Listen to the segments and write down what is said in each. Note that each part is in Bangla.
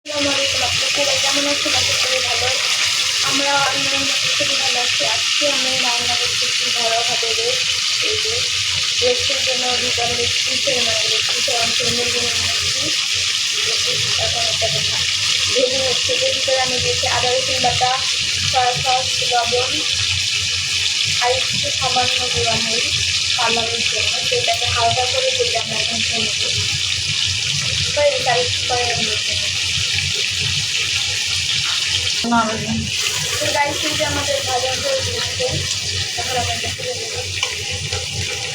আপনারা কেমন আছেন? আশা করি ভালো। আমরা খুবই ভালো আছি। আজকে আমি রান্না করতেছি ঘরোয়াভাবে রোস্ট। এই যে রোস্টের জন্য ভিতরে লেগপিসের লেগপিসের অংশ মুরগি নিচ্ছি। এখন একটা কথা ভেজে হচ্ছে, এর ভিতরে আমি দিয়েছি আদা রসুন বাটা, সয়া সস, লবণ আর একটু সামান্য গুঁড়া মরিচ কালারের জন্য। সেটাকে হালকা করে ভেজে আমরা এখন খেয়ে নেব। তো গাইস যে আমাদের ভাজা হয়ে দিচ্ছে, এখন আমরা এটা তুলে দেবো।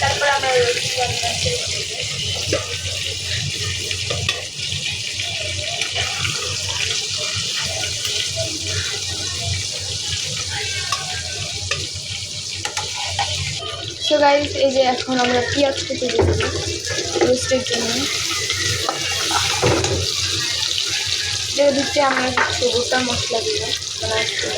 তারপর আমরা রোস্ট রান্না শেষ করবো। সো গাইস এই যে এখন আমরা পেঁয়াজ কেটে দিচ্ছি রোস্টের জন্য। দিয়ে দিচ্ছি আমরা কিছু গোটা মশলা দিব, মশলা।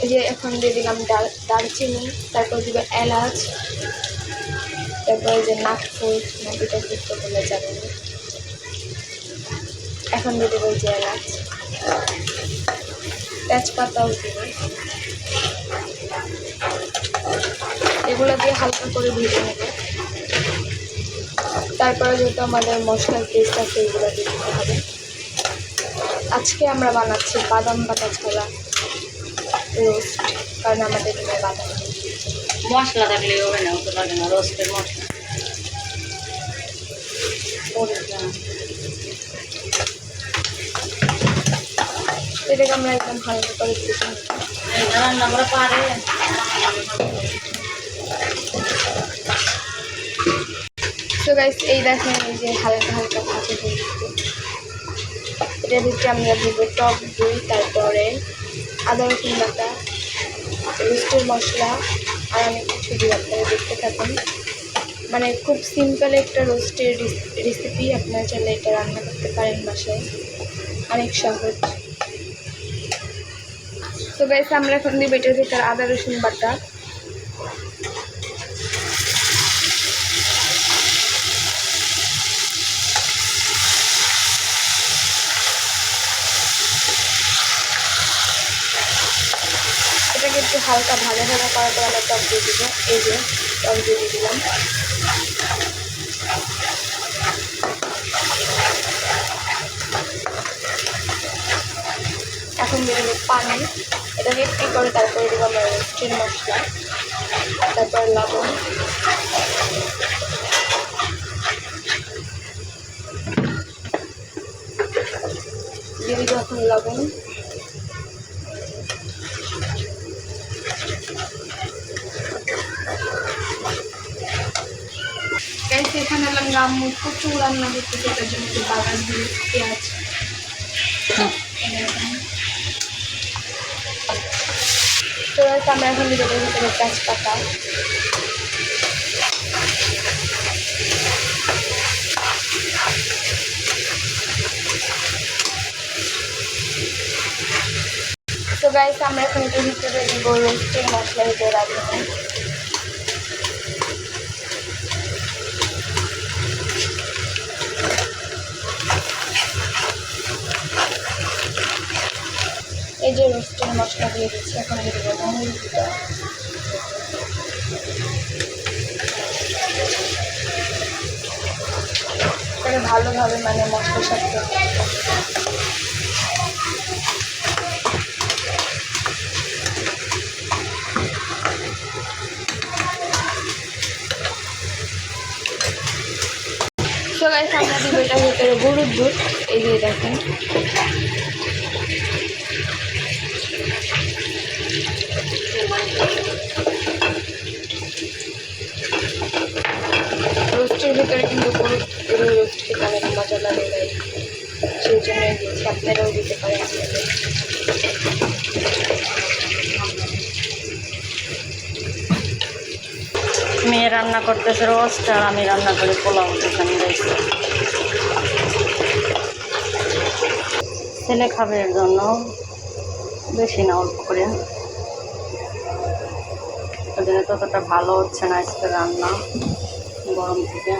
এই যে এখন দিয়ে দিলাম দারচিনি, তারপর দিব এলাচ, তারপরে যে নাকফুল নাকিটা যুক্ত করলে যাবে না। এখন দিয়ে দেবো যে এলাচ, তেজপাতাও দিব। এগুলো দিয়ে হালকা করে ভেজে নেব। তারপরে যেহেতু আমাদের মশলার পেস্ট আছে এগুলো দিয়ে দিতে হবে। আজকে আমরা বানাচ্ছি বাদাম বাটা ছাড়া রোস্ট, কারণ আমাদের এখানে বাদাম মশলা থাকলে হবে না, ওটা লাগে না রোস্টের মশলা। এটাকে আমরা একদম হালকা করে ভেজে নেব। রান্না করা পারে। তো গাইস এই দেখেন এই যে হালকা হালকা ভাজা হয়ে গেছে। এটার ভিতরে আমরা দিব টক দই, তারপরে আদা রসুন বাটা, রোস্টের মশলা আর অনেক কিছু দিয়ে আপনারা দেখতে থাকুন। মানে খুব সিম্পল একটা রোস্টের রেসিপি, আপনারা চাইলে এটা রান্না করতে পারেন বাসায়, অনেক সহজ। তো গাইস আমরা এখন দিব এটার ভিতরে আদা রসুন বাটা, এটাকে একটু হালকা ভাজা ভাজা করার পর আমরা টক দিয়ে দিব। এই যে টক দিয়ে দিলাম। এখন দিয়ে দেবো পানি, এটাকে একটু করে তারপরে দেবো আমরা রোস্টের মশলা, তারপর লবণ, দিয়ে দিব এখন লবণ। গাইস এখানে আম্মু প্রচুর রান্না করতে, সেটার জন্য একটু বাগান দিয়ে পেঁয়াজ তো আমরা এখন দিয়ে দেবো ভিতরে তেজপাতা, তো গাইস আমরা এখন এটার ভিতরে দিব রোস্টের মশলা হিসেবে রাখবো। এই যে রোস্টের মশলা দিয়ে দিচ্ছি, এখন দিয়ে দেবো মুরগিটা। এটা ভালোভাবে মানে মশলার সাথে সবাই সামনে দিব এটার ভিতরে গরুর দুধ। এই দিয়ে দেখেন রোস্টের ভিতরে কিন্তু গরুর রোস্ট খেতে অনেক মজা লাগে, সেই জন্যই দিয়েছি, আপনারাও দিতে পারেন। মেয়ে রান্না করতেছে রোস্ট আর আমি রান্না করি পোলাও। এখানে ছেলে খাবে এর জন্য, বেশি না, অল্প করে। ওই জন্য ততটা ভালো হচ্ছে না আজকে রান্না, গরম থেকে।